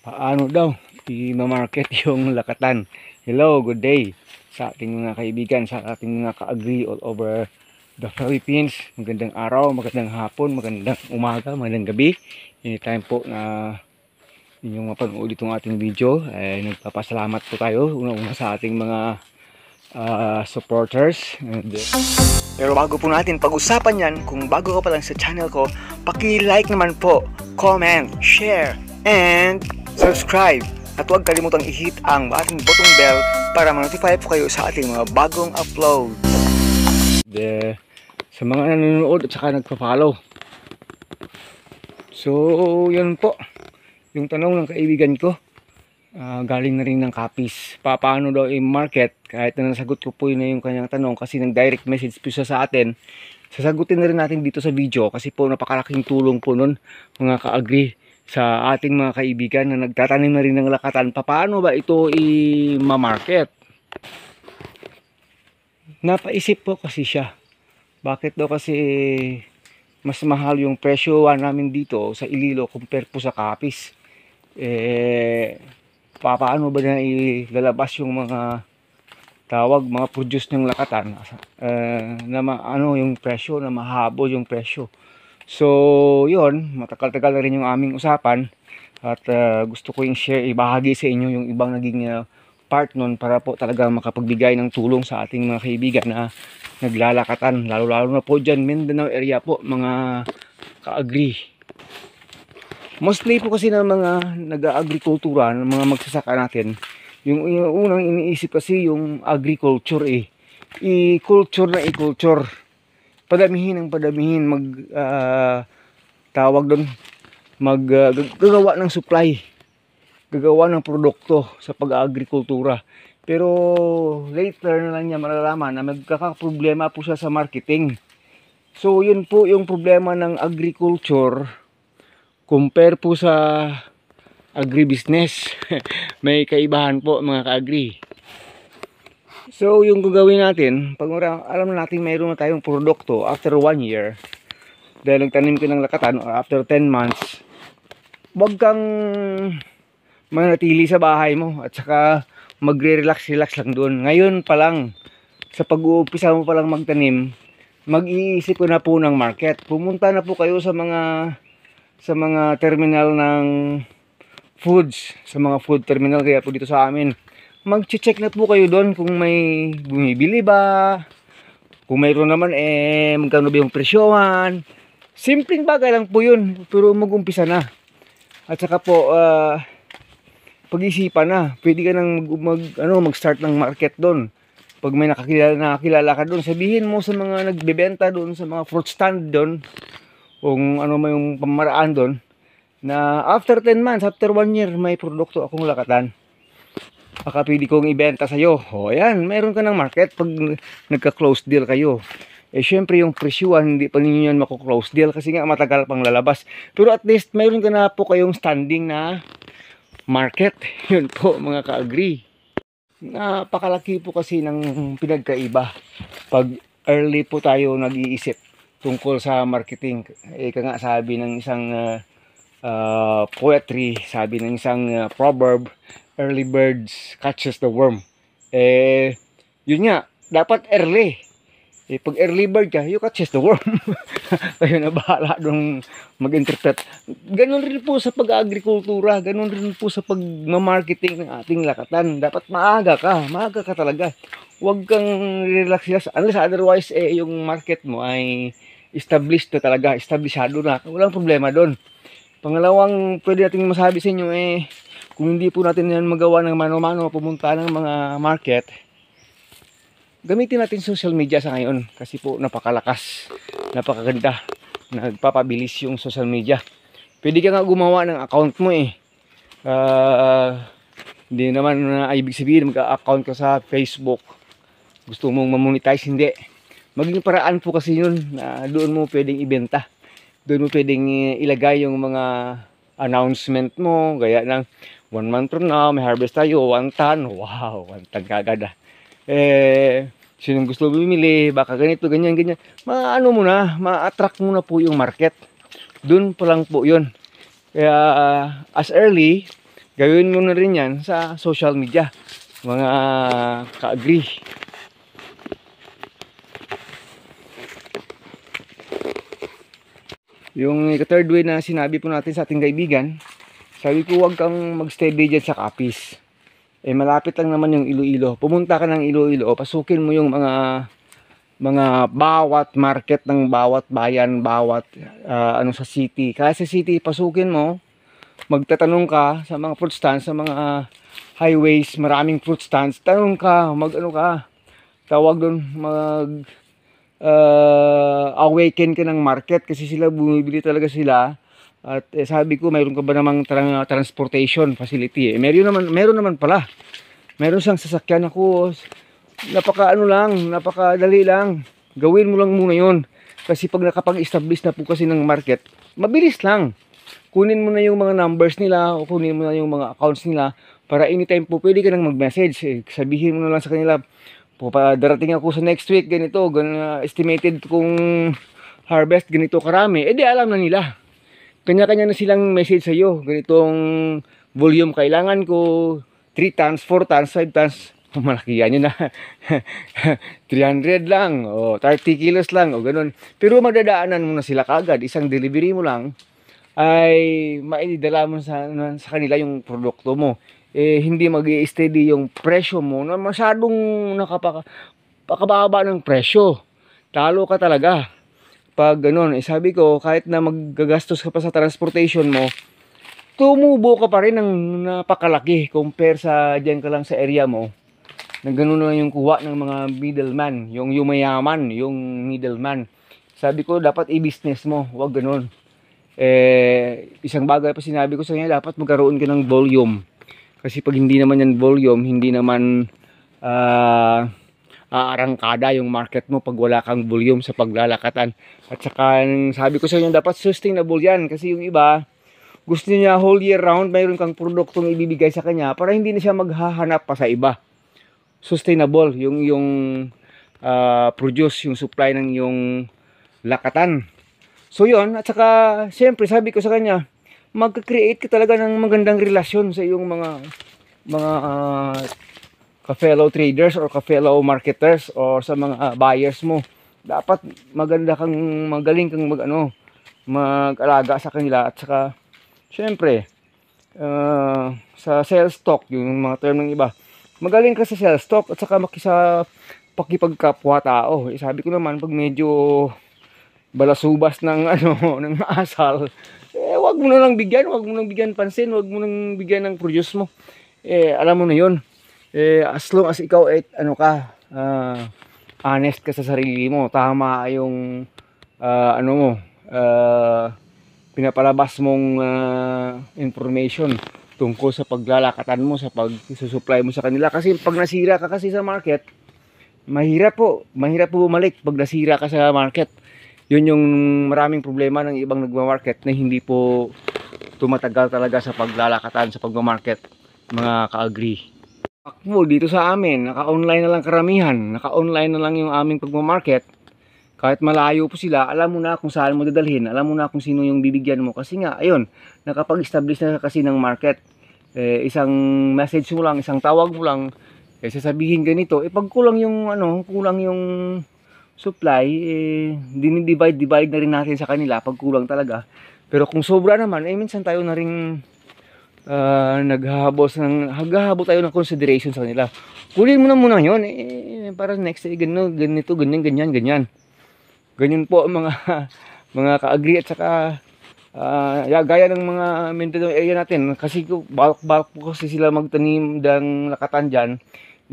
Paano daw i-market yung lakatan? Hello, good day sa ating mga kaibigan, sa ating mga ka-agri all over the Philippines. Magandang araw, magandang hapon, magandang umaga, magandang gabi. Anytime po na inyong mapanood itong ating video, ay nagpapasalamat po tayo una-una sa ating mga supporters. Pero bago po natin pag-usapan yan, kung bago ka pa lang sa channel ko, paki-like naman po, comment, share, and subscribe. At huwag kalimutang i-hit ang ating button bell para ma-notify po kayo sa ating mga bagong upload. Sa mga nanonood at saka nagpa-follow. So, yun po. Yung tanong ng kaibigan ko, galing na rin ng Capiz. Paano daw i-market? Kahit na nasagot ko po yun na yung kanyang tanong kasi nag-direct message po siya sa atin. Sasagutin na rin natin dito sa video kasi po napakalaking tulong po nun mga ka-agri sa ating mga kaibigan na nagtatanim na rin ng lakatan. Paano ba ito i-market? Napaisip po kasi siya. Bakit daw kasi mas mahal yung presyo namin dito sa Ililo compare po sa Capiz? Paano ba na ilalabas yung mga mga produce ng lakatan na ano yung presyo, na mahabol yung presyo. So yun, matagal-tagal na rin yung aming usapan at gusto ko yung share, ibahagi sa inyo yung ibang naging part nun para po talaga makapagbigay ng tulong sa ating mga kaibigan na naglalakatan, lalo-lalo na po dyan Mindanao area po mga ka-agri. Mostly po kasi ng mga nag-agrikultura, ng mga magsasaka natin, yung unang iniisip kasi yung agriculture i-culture na i-culture. Padamihin ang padamihin, tawag doon, gagawa ng supply, gagawa ng produkto sa pag-agrikultura. Pero later na lang niya malalaman na magkakaproblema po siya sa marketing. So yun po yung problema ng agriculture compare po sa agribusiness. May kaibahan po mga ka-agri. So yung gagawin natin, pag alam na natin mayroon na tayong produkto after 1 year, dahil nagtanim ka ng lakatan or after 10 months, huwag kang manatili sa bahay mo at saka magre-relax lang doon. Ngayon pa lang, sa pag-uumpisa mo pa lang magtanim, mag-iisip ko na po ng market. Pumunta na po kayo sa mga terminal ng foods, sa mga food terminal, kaya po dito sa amin. Mag-check na po kayo doon kung may bumibili ba, kung mayroon naman magkano ba yung presyohan. Simpleng bagay lang po yun, pero mag-umpisa na. At saka po pag-isipan na, pwede ka nang mag-start ng market doon. Pag may nakakilala ka doon, sabihin mo sa mga nagbebenta doon, sa mga fruit stand doon, kung ano may yung pamaraan doon, na after 10 months, after 1 year, may produkto akong lakatan. Baka pwede kong ibenta sa'yo. O ayan, mayroon ka ng market pag nagka-close deal kayo. Syempre yung presyuhan, hindi pa ninyo yan mako-close deal kasi nga matagal pang lalabas. Pero at least, mayroon ka na po kayong standing na market. Yun po mga ka-agri. Napakalaki po kasi ng pinagkaiba pag early po tayo nag-iisip tungkol sa marketing. Ika nga sabi ng isang poetry, sabi ng isang proverb, early birds catches the worm. Yun nga, dapat early. Pag early bird ka, you catches the worm. Kayo na bahala dong mag-interpret. Ganun rin po sa pag-agrikultura, ganun rin po sa pag-marketing ng ating lakatan. Dapat maaga ka talaga. Huwag kang relax unless otherwise yung market mo ay established na talaga, establishado na. Walang problema doon. Pangalawang pwede natin masabi sa inyo kung hindi po natin yan magawa ng mano-mano, pumunta ng mga market, gamitin natin social media sa ngayon kasi po napakalakas, napakaganda, nagpapabilis yung social media. Pwede ka nga gumawa ng account mo hindi naman ibig sabihin mag-account ka sa Facebook, gusto mong mamonetize, hindi. Maging paraan po kasi yun na doon mo pwedeng ibenta. Doon mo pwedeng ilagay yung mga announcement mo, gaya ng 1 month from now, may harvest tayo, 1 ton. Wow, 1 ton kagad. Sinong gusto bumili, baka ganito, ganyan. Ma-attract mo na po yung market. Doon pa lang po yun. Kaya as early Gawin mo na rin yan sa social media, mga ka-agree. Yung third way na sinabi po natin sa ating kaibigan, sabi ko huwag kang magsteady dyan sa Capiz. Malapit lang naman yung Iloilo. Pumunta ka ng Iloilo, pasukin mo yung mga bawat market ng bawat bayan, bawat sa city. Kaya sa city, pasukin mo, magtatanong ka sa mga fruit stands, sa mga highways, maraming fruit stands. Tanong ka, tawag doon, awaken ka ng market kasi sila bumibili talaga sila. At sabi ko, mayroon ka ba namang transportation facility? Meron naman pala. Meron siyang sasakyan. Ako, napakadali lang. Gawin mo lang muna yon. Kasi pag nakapag-establish na po kasi ng market, mabilis lang. Kunin mo na yung mga numbers nila o kunin mo na yung mga accounts nila para anytime po pwede ka nang mag-message. Sabihin mo na lang sa kanila, darating ako sa next week, ganito, estimated kung harvest, ganito karami. Di alam na nila. Kanya-kanya na silang message sa iyo. Ganitong volume kailangan ko, 3 tons, 4 tons, 5 tons. Malaki yan yun na. 300 lang, o 30 kilos lang, o ganun. Pero madadaanan mo na sila kagad. Isang delivery mo lang, ay maidala mo sa kanila yung produkto mo. Hindi mag-i-steady yung presyo mo na masyadong pakababa ng presyo. Talo ka talaga. Pag ganun, sabi ko, kahit na maggagastos ka pa sa transportation mo, tumubo ka pa rin ng napakalaki compare sa dyan ka lang sa area mo. Na ganun lang yung kuha ng mga middleman, yung yumayaman, yung middleman. Sabi ko, dapat i-business mo, huwag ganun. Isang bagay pa sinabi ko sa kanya, dapat magkaroon ka ng volume. Kasi pag hindi naman yan volume, hindi naman aarangkada yung market mo pag wala kang volume sa paglalakatan. At saka sabi ko sa inyo, dapat sustainable yan. Kasi yung iba, gusto niya whole year round, mayroon kang produktong ibibigay sa kanya para hindi na siya maghahanap pa sa iba. Sustainable yung produce, yung supply ng yung lakatan. So yun, at saka siyempre sabi ko sa kanya, mag-create ka talaga ng magandang relasyon sa iyong mga ka-fellow traders or ka-fellow marketers or sa mga buyers mo. Dapat magaling kang mag-alaga sa kanila. At saka syempre sa sales talk, yung mga term ng iba, magaling ka sa sales talk at saka pakipagkapwa tao. Sabi ko naman, pag medyo balasubas ng ng asal, wag mo na lang bigyan pansin, wag mo nang bigyan ng produce mo. Alam mo na 'yon. As long as ikaw honest ka sa sarili mo, tama yung pinapalabas mong information tungkol sa paglalakatan mo, sa pag-supply mo sa kanila. Kasi pag nasira ka kasi sa market, mahirap po bumalik pag nasira ka sa market. Yun yung maraming problema ng ibang nagma-market na hindi po tumatagal talaga sa paglalakatan, sa pagma-market, mga ka-agree. Ako dito sa amin, naka-online na lang karamihan, naka-online na lang yung aming pagma-market. Kahit malayo po sila, alam mo na kung saan mo dadalhin, alam mo na kung sino yung bibigyan mo. Kasi nga, ayun, nakapag-establish na kasi ng market. Isang message mo lang, isang tawag mo lang, sasabihin ganito, pag kulang yung supply, dinidivide na rin natin sa kanila pag kulang talaga. Pero kung sobra naman, minsan tayo na rin naghahabol tayo ng consideration sa kanila. Kunin mo na muna yun, para next day, ganito, ganyan. Ganyan po ang mga ka-agree. At saka gaya ng mga Mindanao area natin, kasi bulk po kasi sila magtanim ng lakatan dyan.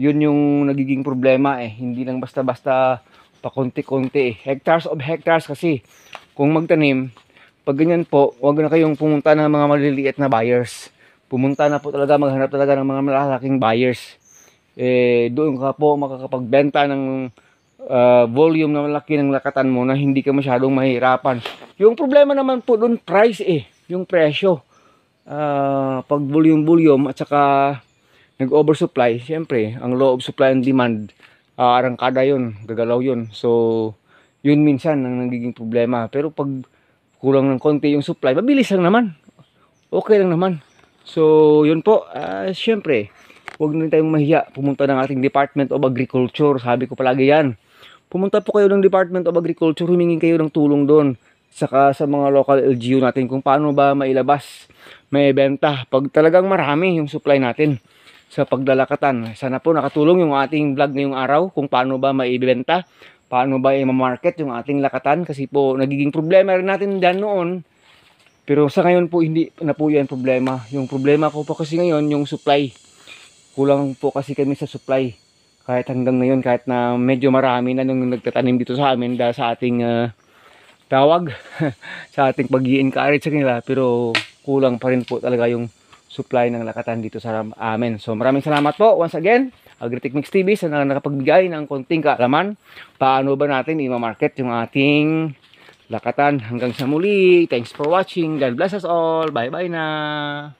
Yun yung nagiging problema hindi lang basta-basta pa konti-konti hectares of hectares. Kasi kung magtanim, pag ganyan po, huwag na kayong pumunta ng mga maliliit na buyers. Pumunta na po talaga, maghanap talaga ng mga malalaking buyers. Doon ka po makakapagbenta ng volume na malaki ng lakatan mo na hindi ka masyadong mahirapan. Yung problema naman po doon, price yung presyo. Pag volume at saka nag-oversupply, syempre, ang law of supply and demand, arangkada yun, gagalaw yun. So, yun minsan ang nagiging problema. Pero pag kulang ng konti yung supply, mabilis lang naman. Okay lang naman. So, yun po, syempre, huwag na tayong mahiya pumunta ng ating Department of Agriculture. Sabi ko palagi yan. Pumunta po kayo ng Department of Agriculture, humingi kayo ng tulong doon. Saka sa mga local LGU natin kung paano ba mailabas, maibenta. Pag talagang marami yung supply natin sa paglalakatan. Sana po nakatulong yung ating vlog ngayong araw kung paano ba maibenta, paano ba i-market yung ating lakatan. Kasi po nagiging problema rin natin dyan noon. Pero sa ngayon po hindi na po yan problema. Yung problema ko po kasi ngayon yung supply. Kulang po kasi kami sa supply. Kahit hanggang ngayon, kahit na medyo marami na nung nagtatanim dito sa amin dahil sa ating tawag, sa ating pag-i-encourage sa kanila. Pero kulang pa rin po talaga yung supply ng lakatan dito sa amin. So maraming salamat po once again. Agritechnics TV sa nakapagbigay ng konting kaalaman. Paano ba natin i-market yung ating lakatan. Hanggang sa muli. Thanks for watching. God bless us all. Bye bye na.